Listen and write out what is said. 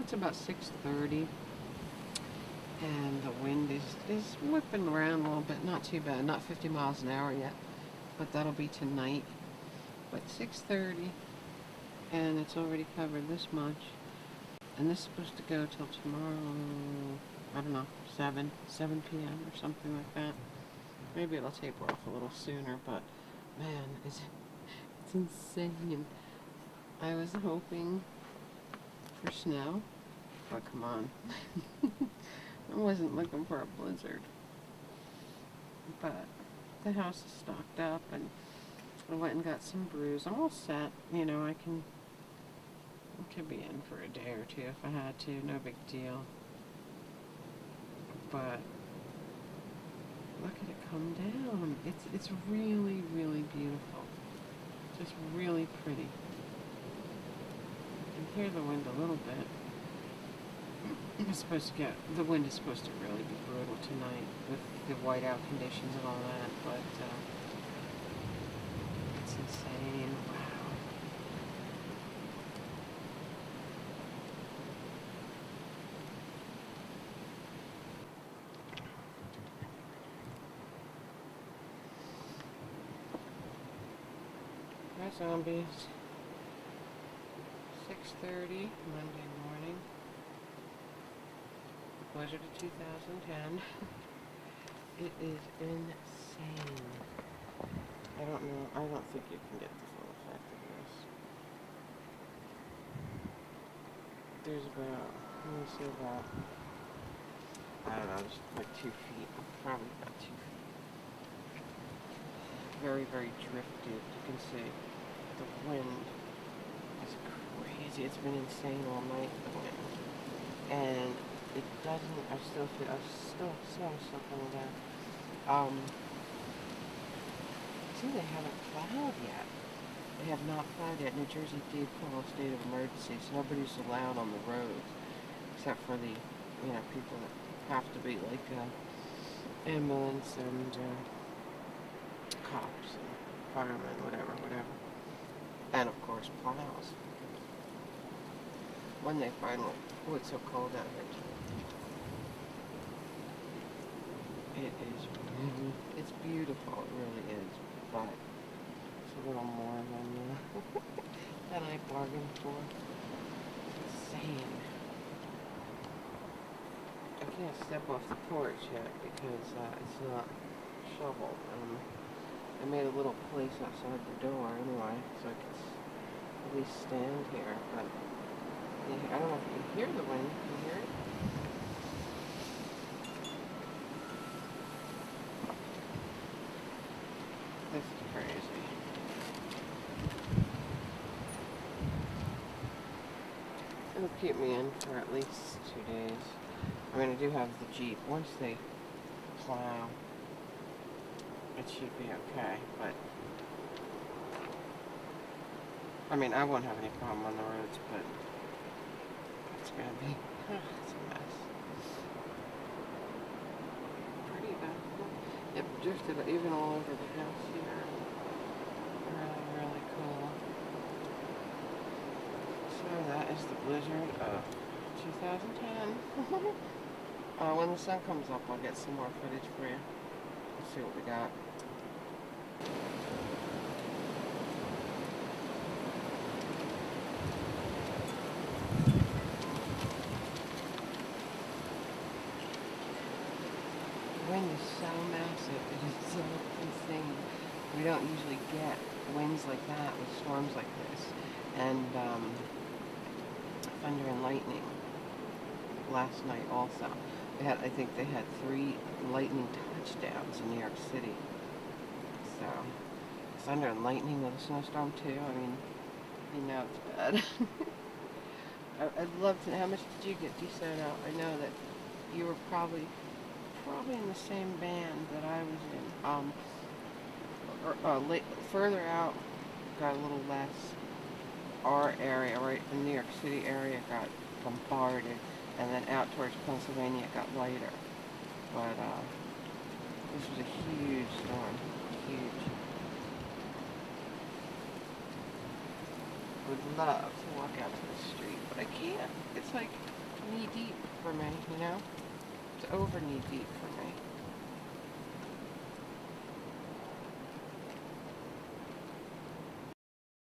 it's about 6:30, and the wind is whipping around a little bit. Not too bad, not 50 miles an hour yet, but that'll be tonight. But 6:30, and it's already covered this much. And this is supposed to go till tomorrow, I don't know, 7 p.m. or something like that. Maybe it'll taper off a little sooner, but man, it's insane. I was hoping for snow, but come on. I wasn't looking for a blizzard. But the house is stocked up, and I went and got some brews. I'm all set, you know, I could be in for a day or two if I had to, no big deal. But look at it come down. It's really, really beautiful. Just really pretty. You can hear the wind a little bit. The wind is supposed to really be brutal tonight with the whiteout conditions and all that, but it's insane. Wow. Hi, zombies. 6:30 Monday morning. Blizzard of 2010. It is insane. I don't think you can get the full effect of this. There's about, let me see, about, I don't know, just like 2 feet. Probably about 2 feet. Very, very drifted. You can see the wind is crazy. It's been insane all night, the wind. And it doesn't, I'm still coming down. See, they haven't plowed yet. They have not plowed yet. New Jersey did call a state of emergency, so nobody's allowed on the roads, except for the, people that have to be, like, ambulance and, cops and firemen, whatever. And, of course, plows. When they finally, it's so cold out here too. It's beautiful, it really is, but it's a little more than I bargained for. It's insane. I can't step off the porch yet because it's not shoveled. I made a little place outside the door anyway, so I could at least stand here, but I don't know if you can hear the wind. Can you hear it? This is crazy. It'll keep me in for at least 2 days. I mean, I do have the Jeep. Once they plow, it should be okay, but I mean, I won't have any problem on the roads, but it's gonna be, it's a mess. Pretty bad. It drifted even all over the house here. Really, really cool. So that is the blizzard of 2010. When the sun comes up, I'll get some more footage for you. Let's see what we got. The wind is so massive, it is so insane. We don't usually get winds like that with storms like this. And thunder and lightning last night also. I think they had 3 lightning touchdowns in New York City. So, thunder and lightning with a snowstorm too. I mean, it's bad. I'd love to. How much did you get decent out? I know that you were probably in the same band that I was in. Further out, got a little less. Our area, right, the New York City area, got bombarded, and then out towards Pennsylvania, it got lighter. But this was a huge storm, huge. would love to walk out to the street, but I can't. It's like knee deep for me, you know? It's over knee deep for me.